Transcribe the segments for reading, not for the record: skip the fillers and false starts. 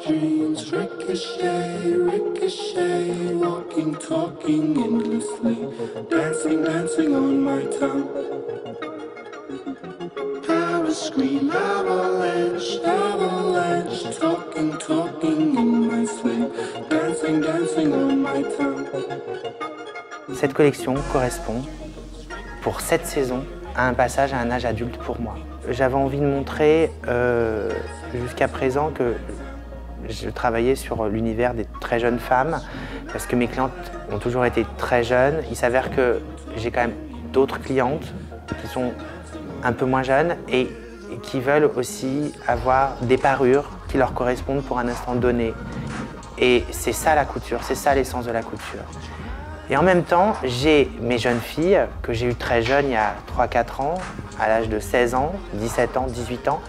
dreams ricochet, ricochet, walking, talking endlessly, dancing, dancing on my tongue. Power scream, avalanche, avalanche, talking, talking in my sleep, dancing, dancing on my tongue. Cette collection correspond, pour cette saison, à un passage à un âge adulte pour moi. J'avais envie de montrer jusqu'à présent que je travaillais sur l'univers des très jeunes femmes parce que mes clientes ont toujours été très jeunes. Il s'avère que j'ai quand même d'autres clientes qui sont un peu moins jeunes et qui veulent aussi avoir des parures qui leur correspondent pour un instant donné. Et c'est ça la couture, c'est ça l'essence de la couture. Et en même temps, j'ai mes jeunes filles que j'ai eues très jeunes, il y a 3-4 ans, à l'âge de 16 ans, 17 ans, 18 ans,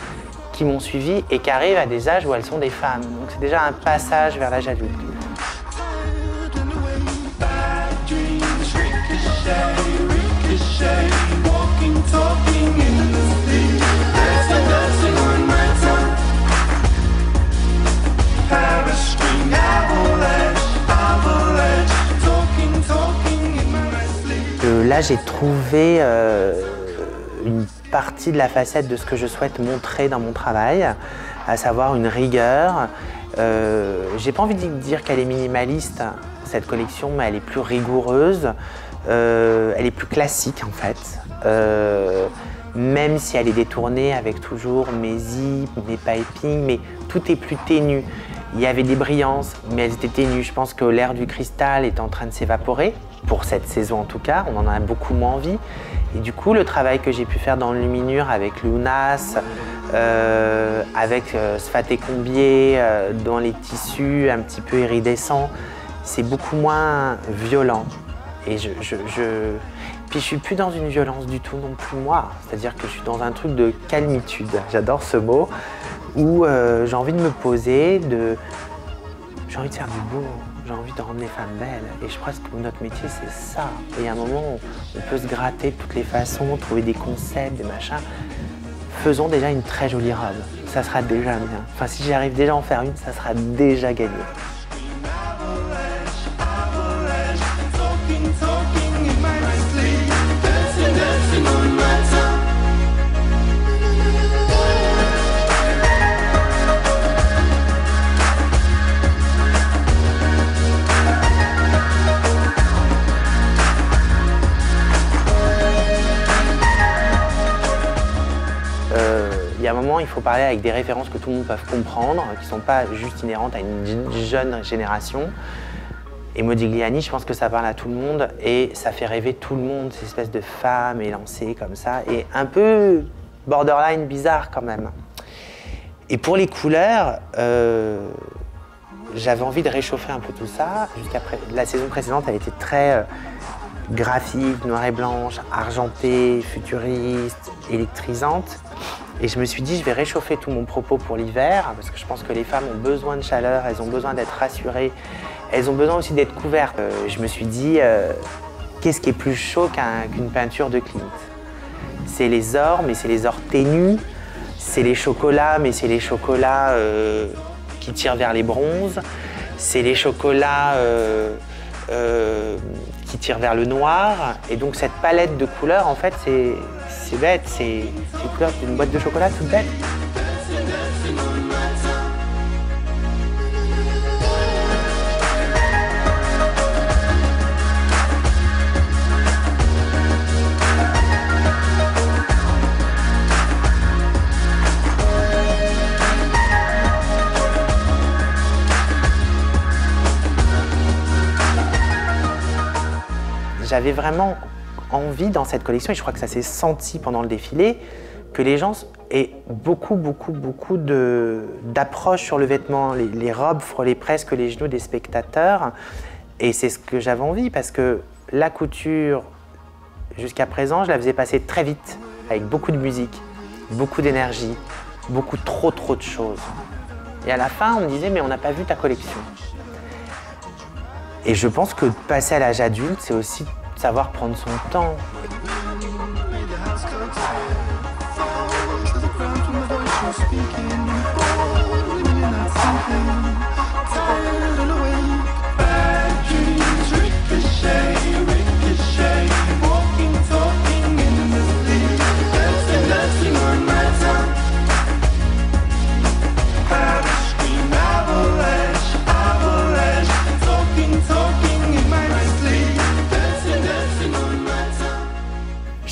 qui m'ont suivi et qui arrivent à des âges où elles sont des femmes. Donc c'est déjà un passage vers l'âge adulte. Là, j'ai trouvé une partie de la facette de ce que je souhaite montrer dans mon travail, à savoir une rigueur. J'ai pas envie de dire qu'elle est minimaliste, cette collection, mais elle est plus rigoureuse, elle est plus classique en fait. Même si elle est détournée avec toujours mes zips, mes pipings, mais tout est plus ténu. Il y avait des brillances, mais elles étaient ténues. Je pense que l'air du cristal est en train de s'évaporer, pour cette saison en tout cas, on en a beaucoup moins envie. Et du coup, le travail que j'ai pu faire dans le luminure avec Lunas, avec Sfaté Combier, dans les tissus un petit peu iridescents, c'est beaucoup moins violent. Et puis je suis plus dans une violence du tout non plus moi, c'est-à-dire que je suis dans un truc de calmitude, j'adore ce mot, où j'ai envie de me poser, j'ai envie de faire du beau, j'ai envie de rendre les femmes belles. Et je pense que notre métier c'est ça. Et à un moment, on peut se gratter de toutes les façons, trouver des concepts, des machins. Faisons déjà une très jolie robe, ça sera déjà bien. Enfin si j'arrive déjà à en faire une, ça sera déjà gagné. Il y a un moment, il faut parler avec des références que tout le monde peut comprendre, qui ne sont pas juste inhérentes à une jeune génération. Et Modigliani, je pense que ça parle à tout le monde et ça fait rêver tout le monde, ces espèces de femmes élancées comme ça, et un peu borderline bizarre quand même. Et pour les couleurs, j'avais envie de réchauffer un peu tout ça. La saison précédente, elle était très graphique, noir et blanche, argentée, futuriste, électrisante. Et je me suis dit, je vais réchauffer tout mon propos pour l'hiver, parce que je pense que les femmes ont besoin de chaleur, elles ont besoin d'être rassurées, elles ont besoin aussi d'être couvertes. Je me suis dit, qu'est-ce qui est plus chaud qu'une peinture de Klimt? C'est les ors, mais c'est les ors ténus, c'est les chocolats, mais c'est les chocolats qui tirent vers les bronzes, c'est les chocolats qui tirent vers le noir. Et donc cette palette de couleurs, en fait, c'est bête, c'est les couleurs d'une boîte de chocolat toute bête. J'avais vraiment envie dans cette collection, et je crois que ça s'est senti pendant le défilé, que les gens aient beaucoup d'approches sur le vêtement. Les robes frôlaient presque les genoux des spectateurs. Et c'est ce que j'avais envie, parce que la couture, jusqu'à présent, je la faisais passer très vite, avec beaucoup de musique, beaucoup d'énergie, beaucoup trop de choses. Et à la fin, on me disait, mais on n'a pas vu ta collection. Et je pense que passer à l'âge adulte, c'est aussi savoir prendre son temps. Speaking,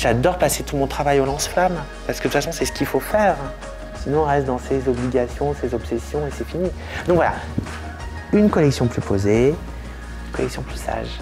J'adore passer tout mon travail au lance-flamme, parce que de toute façon, c'est ce qu'il faut faire. Sinon, on reste dans ses obligations, ses obsessions, et c'est fini. Donc voilà, une collection plus posée, une collection plus sage.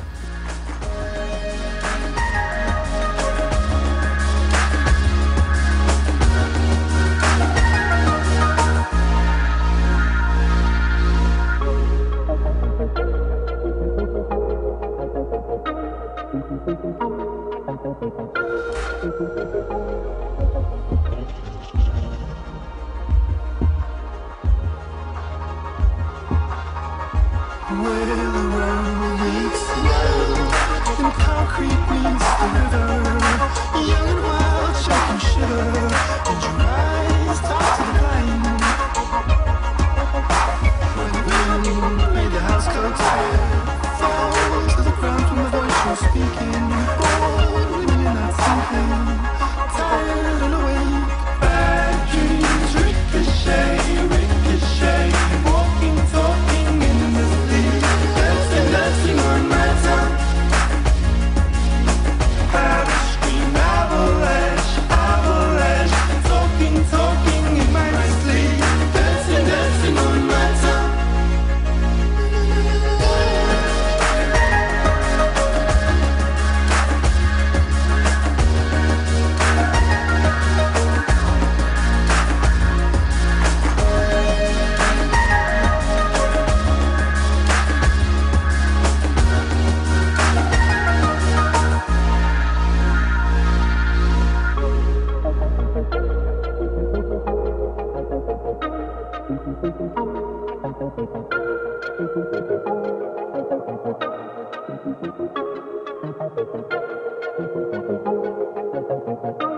Thank you.